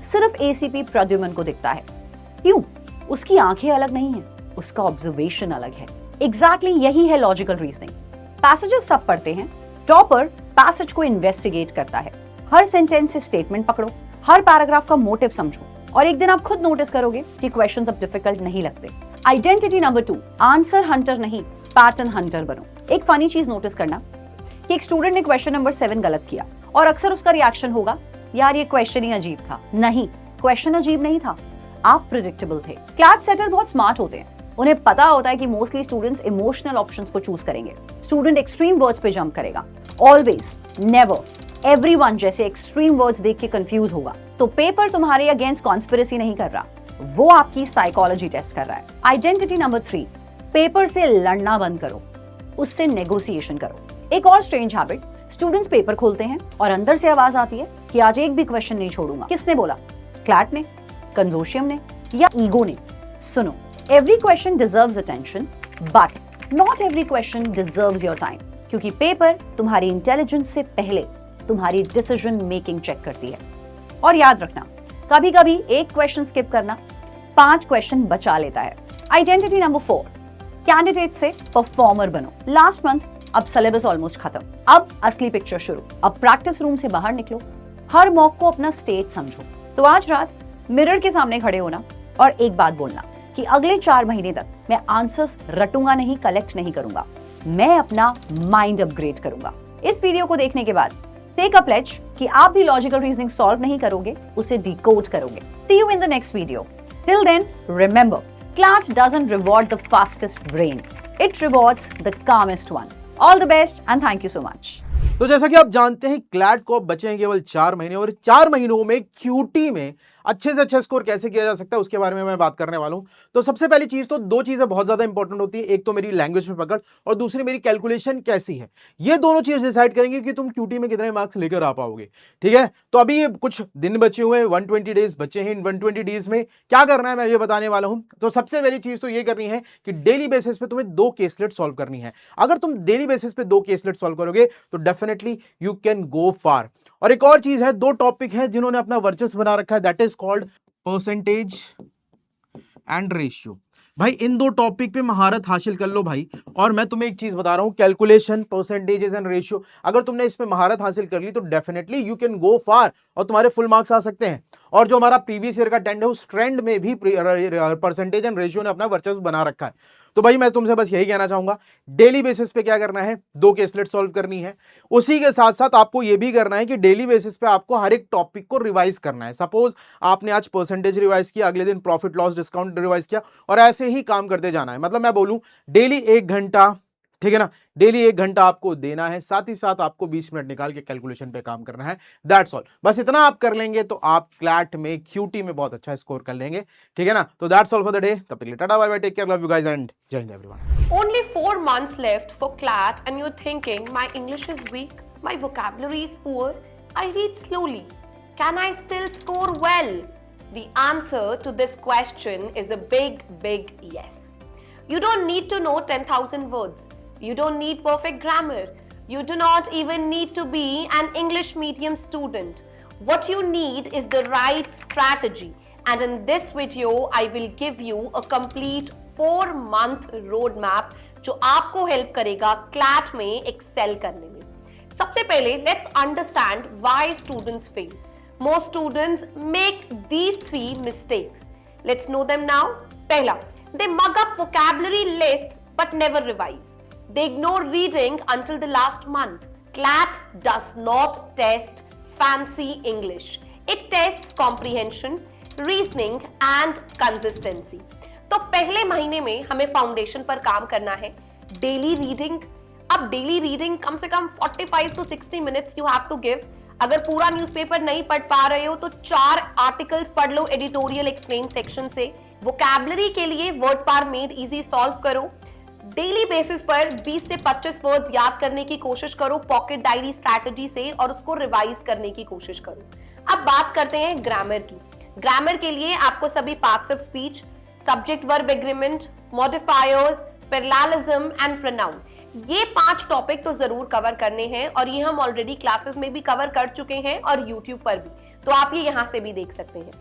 सिर्फ ACP प्रद्युमन को दिखता है। क्यों? उसकी आंखें अलग नहीं है, उसका ऑब्जर्वेशन अलग है। एग्जैक्टली यही है लॉजिकल रीजनिंग। पैसेजेस सब पढ़ते हैं, टॉपर पैसेज को इन्वेस्टिगेट करता है, हर सेंटेंस से स्टेटमेंट पकड़ो, हर पैराग्राफ का मोटिव समझो, और एक दिन आप खुद नोटिस करोगे कि क्वेश्चंस अब डिफिकल्ट नहीं लगते। आइडेंटिटी नंबर 2, आंसर हंटर नहीं, पैटर्न हंटर बनो। एक फनी चीज नोटिस करना कि एक स्टूडेंट ने क्वेश्चन नंबर 7 गलत किया, और अक्सर उसका रिएक्शन होगा, यार ये क्वेश्चन ही अजीब था। नहीं, क्वेश्चन अजीब नहीं था, आप प्रेडिक्टेबल थे। क्लैट सेटर बहुत स्मार्ट होते हैं, उन्हें पता होता है कि मोस्टली स्टूडेंट्स इमोशनल ऑप्शंस को चूज करेंगे, स्टूडेंट एक्सट्रीम वर्ड्स पे जंप करेगा। ऑलवेज, नेवर, एवरीवन जैसे एक्सट्रीम वर्ड्स देख के कंफ्यूज होगा। तो पेपर तुम्हारे अगेंस्ट कॉन्स्पिरेसी नहीं कर रहा, वो आपकी साइकोलॉजी टेस्ट कर रहा है। आइडेंटिटी नंबर 3, पेपर से लड़ना बंद करो, उससे नेगोशिएशन करो। एक और स्ट्रेंज हैबिट, स्टूडेंट्स पेपर खोलते हैं और अंदर से आवाज आती है कि आज एक भी क्वेश्चन नहीं छोड़ूंगा। किसने बोला? क्लैट ने, कंसोर्शियम ने, या ईगो ने? सुनो, every question deserves attention, but not every question deserves your time, क्योंकि पेपर तुम्हारी इंटेलिजेंस से पहले तुम्हारी डिसीजन मेकिंग चेक करती है। और याद रखना, कभी कभी एक क्वेश्चन स्किप करना 5 क्वेश्चन बचा लेता है। आइडेंटिटी नंबर 4, कैंडिडेट से परफॉर्मर बनो। लास्ट मंथ, अब सिलेबस ऑलमोस्ट खत्म, अब असली पिक्चर शुरू। अब प्रैक्टिस रूम से बाहर निकलो, हर मॉक को अपना स्टेज समझो। तो आज रात मिरर के सामने खड़े होना और एक बात बोलना कि अगले 4 महीने तक मैं आंसर्स रटूंगा नहीं, कलेक्ट नहीं करूंगा, मैं अपना माइंड अपग्रेड करूंगा। इस वीडियो को देखने के बाद टेक अ प्लेज कि आप भी लॉजिकल रीजनिंग सॉल्व नहीं करोगे, उसे डिकोड करोगे। See you in the next video. Till then, remember, CLAT doesn't reward the fastest brain, it rewards the calmest one. All the best and thank you so much. तो जैसा कि आप जानते हैं, क्लैट को अब बचे हैं केवल 4 महीने, और 4 महीनों में QT में अच्छे से अच्छा स्कोर कैसे किया जा सकता है उसके बारे में मैं बात करने वाला हूं। तो सबसे पहली चीज, तो 2 चीजें बहुत ज्यादा इंपॉर्टेंट होती है, एक तो मेरी लैंग्वेज में पकड़, और दूसरी मेरी कैलकुलेशन कैसी है। ये दोनों चीज डिसाइड करेंगे कि तुम QT में कितने मार्क्स लेकर आ पाओगे, ठीक है। तो अभी कुछ दिन बचे हुए हैं, 120 डेज बचे हैं। इन 120 डेज में क्या करना है मैं ये बताने वाला हूं। तो सबसे पहली चीज तो ये करनी है कि डेली बेसिस पे तुम्हें 2 केसलेट सॉल्व करनी है। अगर तुम डेली बेसिस पे 2 केसलेट सॉल्व करोगे तो डेफिनेटली यू कैन गो फार। और एक और चीज है, 2 टॉपिक है जिन्होंने अपना वर्चस्व बना रखा है, that is called percentage and ratio. भाई इन दो टॉपिक पे महारत हासिल कर लो भाई। और मैं तुम्हें एक चीज बता रहा हूं, कैलकुलेशन, परसेंटेजेस एंड रेशियो, अगर तुमने इसमें महारत हासिल कर ली तो डेफिनेटली यू कैन गो फार और तुम्हारे फुल मार्क्स आ सकते हैं। और जो हमारा प्रीवियस ईयर का ट्रेंड है उस ट्रेंड में भी परसेंटेज एंड रेशियो ने अपना वर्चस्व बना रखा है। तो भाई मैं तुमसे बस यही कहना चाहूंगा, डेली बेसिस पे क्या करना है, 2 केसलेट सॉल्व करनी है। उसी के साथ साथ आपको यह भी करना है कि डेली बेसिस पे आपको हर एक टॉपिक को रिवाइज करना है। सपोज आपने आज परसेंटेज रिवाइज किया, अगले दिन प्रॉफिट लॉस डिस्काउंट रिवाइज किया, और ऐसे ही काम करते जाना है। मतलब मैं बोलूं डेली 1 घंटा, ठीक है ना, डेली 1 घंटा आपको देना है, साथ ही साथ आपको 20 मिनट निकाल के कैलकुलेशन पे काम करना है। That's all. बस इतना आप कर लेंगे तो आप क्लैट में, क्यूटी में बहुत अच्छा स्कोर कर लेंगे, ठीक है ना। तो that's all for the day. तब तक के लिए tata bye bye, take care, love you guys and जय हिंद everyone. Only 4 months left for CLAT and you're thinking, my English is weak, my vocabulary is poor, I read slowly. Can I still score well? The answer to this question is a big, big yes. You don't need to know 10,000 words. You don't need perfect grammar. You do not even need to be an English medium student. What you need is the right strategy. And in this video, I will give you a complete 4-month roadmap जो आपको help करेगा CLAT में Excel करने में। सबसे पहले let's understand why students fail. Most students make these 3 mistakes. Let's know them now. पहला, they mug up vocabulary lists but never revise. They ignore reading until the last month. CLAT does not test fancy English. It tests comprehension, reasoning and consistency. तो पहले महीने में हमें foundation पर काम करना है। डेली रीडिंग, अब डेली रीडिंग कम से कम 45 to 60 minutes you have to give. अगर पूरा न्यूज़पेपर नहीं पढ़ पा रहे हो तो 4 आर्टिकल्स पढ़ लो एडिटोरियल एक्सप्लेन सेक्शन से। वोकैबुलरी के लिए वर्ड पार मेड इजी सॉल्व करो। डेली बेसिस पर 20 से 25 वर्ड्स याद करने की कोशिश करो पॉकेट डायरी स्ट्रैटेजी से और उसको रिवाइज करने की कोशिश करो। अब बात करते हैं ग्रामर की। ग्रामर के लिए आपको सभी parts of speech, subject verb agreement, modifiers, parallelism and pronoun, ये 5 टॉपिक तो जरूर कवर करने हैं और ये हम ऑलरेडी क्लासेस में भी कवर कर चुके हैं और यूट्यूब पर भी, तो आप ये यहां से भी देख सकते हैं।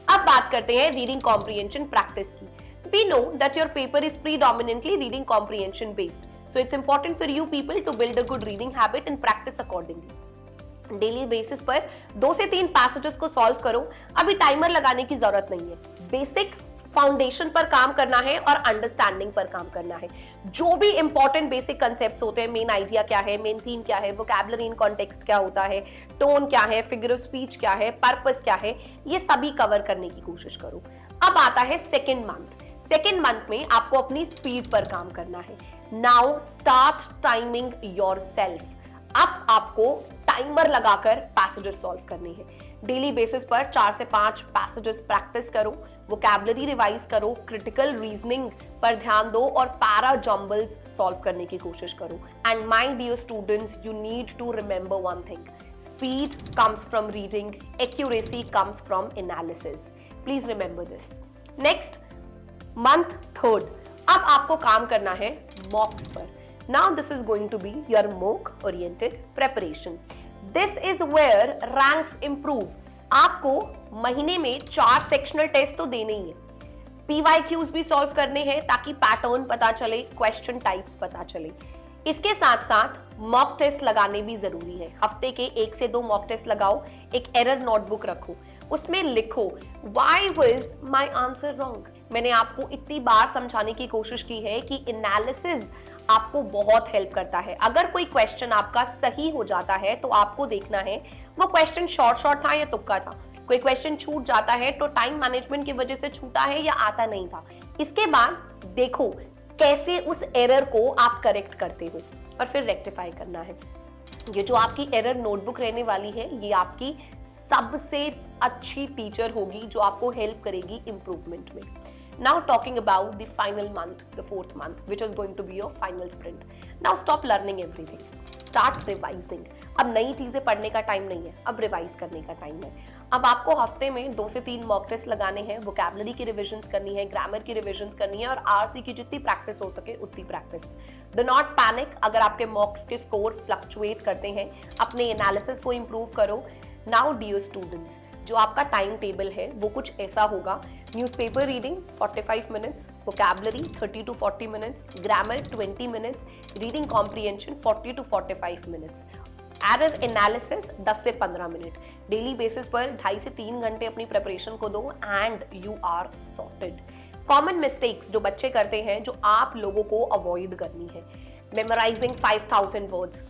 अब बात करते हैं रीडिंग कॉम्प्रिहेंशन प्रैक्टिस की। We know that your paper is predominantly reading comprehension based, so it's important for you people to build a good reading habit and practice accordingly. Daily basis पर 2 से 3 पैसेजेस को solve करो। अभी timer लगाने की जरूरत नहीं है। बेसिक फाउंडेशन पर काम करना है और अंडरस्टैंडिंग पर काम करना है। जो भी इंपॉर्टेंट बेसिक कंसेप्ट्स होते हैं, मेन आइडिया क्या है, मेन थीम क्या है, वोकैबुलरी इन कॉन्टेक्स्ट क्या होता है, टोन क्या है, फिगर ऑफ स्पीच क्या है, पर्पस क्या है, ये सभी कवर करने की कोशिश करो। अब आता है सेकेंड मंथ। सेकेंड मंथ में आपको अपनी स्पीड पर काम करना है। Now start timing yourself. अब आपको टाइमर लगाकर पैसेजेस सॉल्व करने हैं। डेली बेसिस पर 4 से 5 पैसेजेस प्रैक्टिस करो, वोकैबुलरी रिवाइज करो, क्रिटिकल रीजनिंग पर ध्यान दो और पैरा जंबल्स सॉल्व करने की कोशिश करो। And my dear students, you need to remember one thing, speed comes from reading, accuracy comes from analysis. Please remember this. Next month third, अब आपको काम करना है मॉक्स पर। Now this is going to be your mock oriented preparation. This is where ranks improve. आपको महीने में 4 sectional test तो देने ही है। PYQs भी सॉल्व करने हैं ताकि पैटर्न पता चले, क्वेश्चन टाइप्स पता चले। इसके साथ साथ मॉक टेस्ट लगाने भी जरूरी है। हफ्ते के 1 से 2 मॉक टेस्ट लगाओ। एक एरर नोटबुक रखो, उसमें लिखो why was my answer wrong. मैंने आपको इतनी बार समझाने की कोशिश की है कि एनालिसिस आपको बहुत हेल्प करता है। अगर कोई क्वेश्चन आपका सही हो जाता है तो आपको देखना है वो क्वेश्चन शॉर्ट था या तुक्का था। कोई क्वेश्चन छूट जाता है तो टाइम मैनेजमेंट की वजह से छूटा है या आता नहीं था। इसके बाद देखो कैसे उस एरर को आप करेक्ट करते हो और फिर रेक्टिफाई करना है। ये जो आपकी एरर नोटबुक रहने वाली है, ये आपकी सबसे अच्छी टीचर होगी जो आपको हेल्प करेगी इंप्रूवमेंट में। Now talking about the final month, the 4th month, which is going to be your final sprint. Now stop learning everything. Start revising. अब नई चीजें पढ़ने का टाइम नहीं है, अब रिवाइज करने का टाइम है। अब आपको हफ्ते में 2 से 3 मॉक टेस्ट लगाने हैं, वोकैबुलरी की रिविजन्स करनी है, ग्रामर की रिविजन्स करनी है और आरसी की जितनी प्रैक्टिस हो सके उतनी प्रैक्टिस। डू नॉट पैनिक अगर आपके मॉक्स के स्कोर फ्लक्चुएट करते हैं। अपने एनालिसिस को इंप्रूव करो। नाउ डियर स्टूडेंट्स, जो आपका टाइम टेबल है वो कुछ ऐसा होगा: newspaper reading 45 minutes, vocabulary 30 to 40 minutes, grammar 20 minutes, reading comprehension 40 to 45 minutes, error analysis 10 से 15 मिनट। डेली बेसिस पर 2.5 से 3 घंटे अपनी प्रिपरेशन को दो and you are sorted. Common mistakes जो बच्चे करते हैं, जो आप लोगों को अवॉइड करनी है: मेमोराइजिंग 5000 वर्ड्स,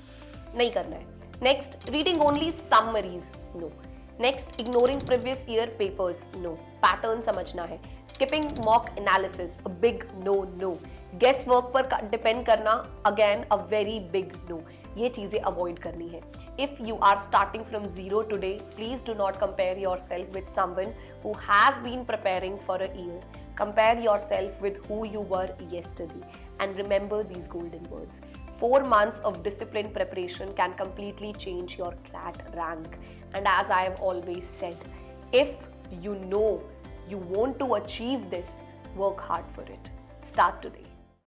नहीं करना है। Next, reading only summaries, no. Next, ignoring previous year papers, no. Pattern समझना है। Skipping mock analysis, a big no. Guess work पर डिपेंड करना, again a very big no. ये चीजें अवॉइड करनी है। If you are starting from zero today, please do not compare yourself with someone who has been preparing for a year. Compare yourself with who you were yesterday and remember these golden words. 4 months of disciplined preparation can completely change your CLAT rank. And as I have always said, if you know you want to achieve this, work hard for it. Start today.